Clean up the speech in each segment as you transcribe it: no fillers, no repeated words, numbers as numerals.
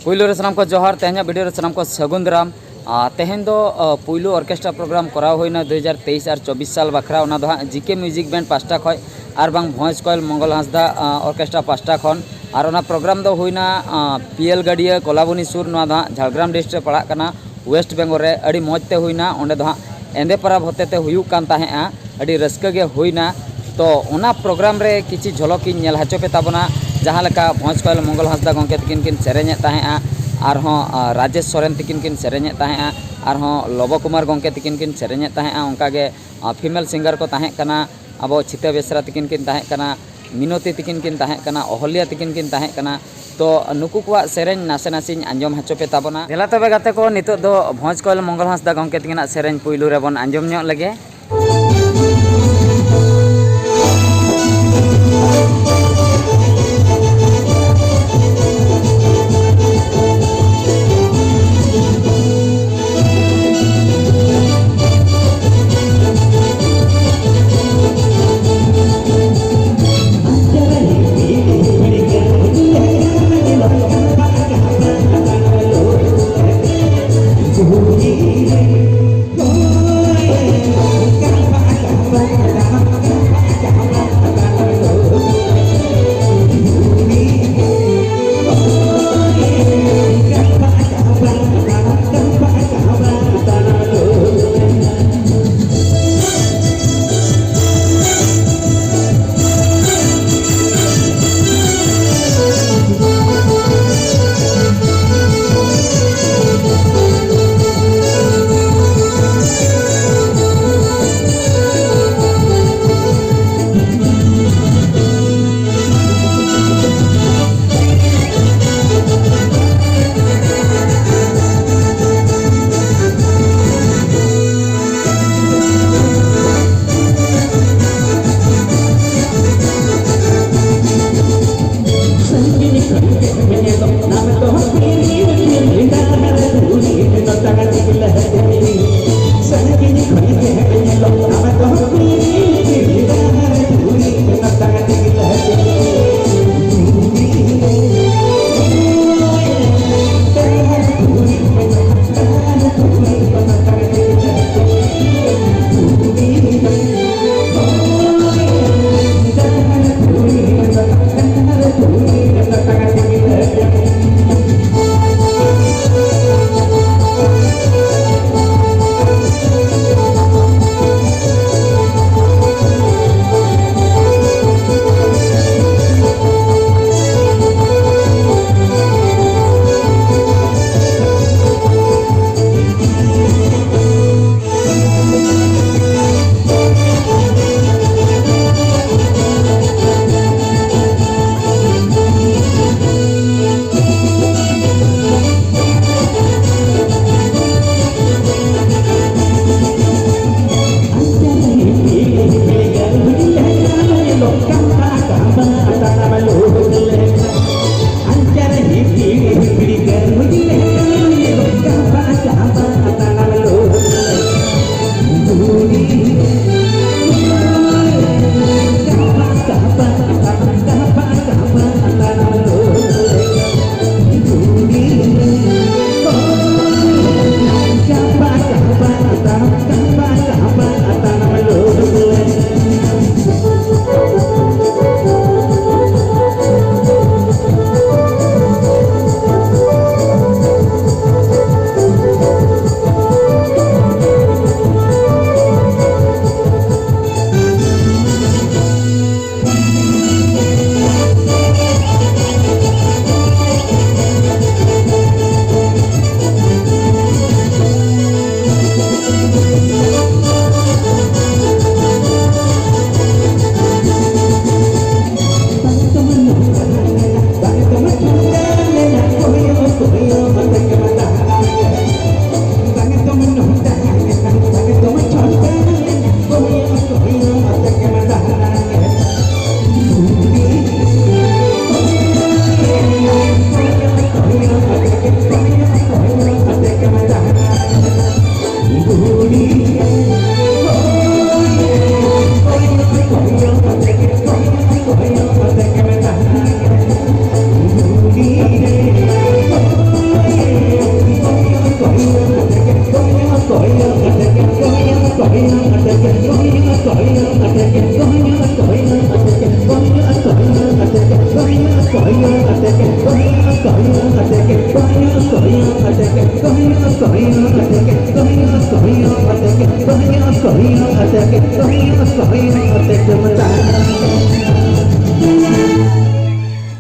पुइलो रे सनाम को जोहार तेहना वीडियो रे सनाम को सगुन दाराम। तेहन दो पुइलो ऑर्केस्ट्रा प्रोग्राम कराव होइना 2023 और 24 साल बखरा ओना दो हाँ जीके म्यूजिक बैंड पास्टा खय और बांग भॉइस कॉयल मंगल हांसदा ऑर्केस्ट्रा पास्टा खन और ओना प्रोग्राम दो होइना पीएल गाड़िया कोलाबनी सुर नोआ दो हाँ झारग्राम डिस्ट्रिक्ट पड़ा कना वेस्ट बेंगल रे अड़ी मौजते होइना ओंडे दो हाँ एंदे परब होतेते हुयुग कान ताहेआ अड़ी रस्के गे होइना। तो ओना प्रोग्राम रे किछि झलक इन नेल हचो पे ताबना जहाँ लेका भॉइस कॉयल मंगल हांसदा गंके तकिन किन सेरेñे ताहेआ आरहों राजेश सोरेन तकिन किन सेरेñे ताहेआ आरहों लबो कुमार गंके तकिन किन सेरेñे ताहेआ ओंकागे फीमेल सिंगर को ताहें कना अब छिते बेसरा तकिन किन ताहें कना मिनती तकिन किन ताहें कना अहल्या तकिन किन ताहें कना। तो नुकु को सेरेñ नासे नासिन आंजम हचो पे ताबना देला तबे गाते को नितो दो भॉइस कॉयल मंगल हांसदा गंके तकिना सेरेñ पुइलु रे बन आंजम ᱧᱚᱜ लगे।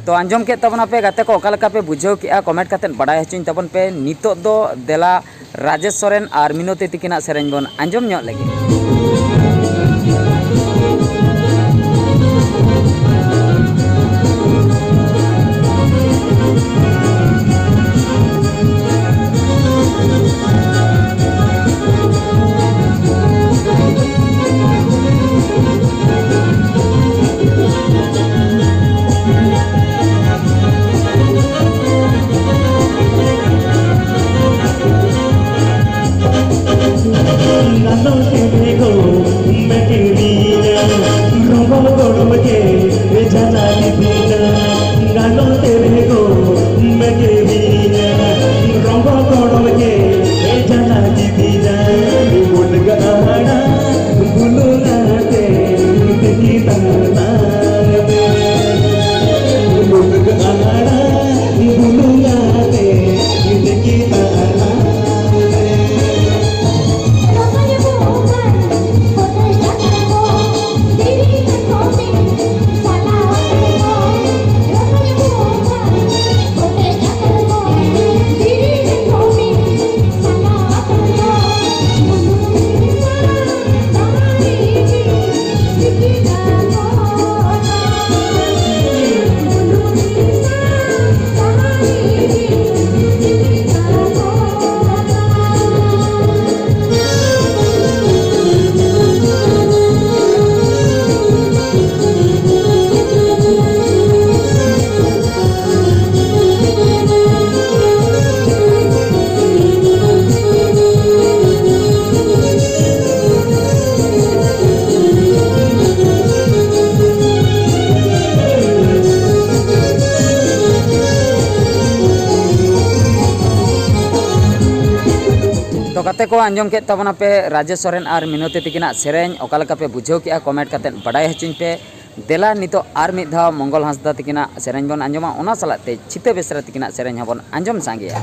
तो आंजम के तबना पे गाते को ओका पे बुझाव के कमेंट करते बड़ा हचुन तबन पे नितो दो देला राजेश सोरेन और मिनती तिकिना सेरेन बन आंजम ᱧᱚᱜ लगे। तो कते को आंजम के तबना पे राजेश सोरेन और मिनती तिकिना सेरेन ओका पे बुझाव के कमेंट करते बड़ा हचुन पे देला नितो और मिद धाव मंगल हांसदा तिकिना सेरेन बन आंजमा ओना सलाते चिते बेसरा तिकिना सेरेन हबन आंजम सांगेया।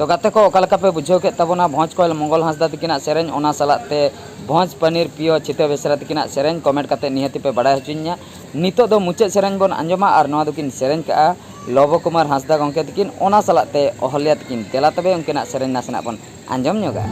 तो गाते को ओकालका पे बुझाव के तबना भोज कोयल मंगल हांसदा तकिना सेरेन ओना सलाते भोज पनीर पियो चिते बेसरा तकिना सेरेन कमेंट काते निहति पे बड़ा हचुन्या नितो दो मुचे सेरेन बन अंजमा और नवा दुकिन सेरेन का लव कुमार हांसदा गंके तकिन ओना सलाते अहल्या तकिन तेला तबे उनकेना सेरेन नासना बन अंजम न्योगा।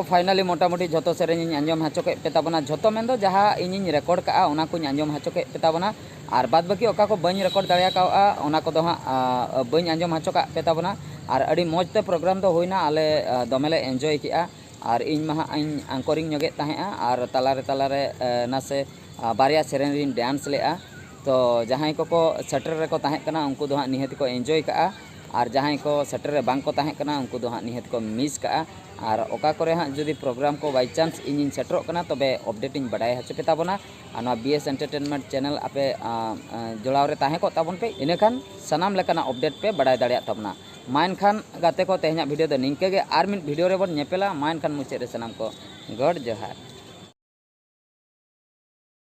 फाइनली मोटामुटी जो सेरें आंजम हाचोके पेताबना जो मेन जहाँ इन रेकर्ड का आंजम हाचोके पेताबना और बाद बाकी ओका को बनी रेकर्ड दाड़ा हाँ बी आंजम हाचोका पेताबना और अड़ी मजते प्रोग्राम तो होना आले दमेले एंजॉय किया और इन मा इन एंकरिंग नगे और तलारे तलारे नासे बारिया सेरें डांस लेआ तो जहाँ को सेटर रे को ताहेकना उनको दो निहत को एंजॉय का और जहाँ को सेटर रे बांग को ताहेकना उनको दो निहत को मिस का और ओका करे हाँ जुदी प्रोग्राम को बाई चांस इन सेटरों तबे अपडेट इन बढ़ाई हचो पेताबना और बीएस एंटरटेनमेंट चैनल आपे जोड़ाव रे ताहे को ताबन पे इनखान सानाम लेकाना अपडेट पे बढ़ाई दाड़िया ताबना मा एनखान गाते को तेहना वीडियो दो निंके गे आर मिड वीडियो रे बन नेपेला मा एनखान मुचाद रे सानाम को गॉड जोहार।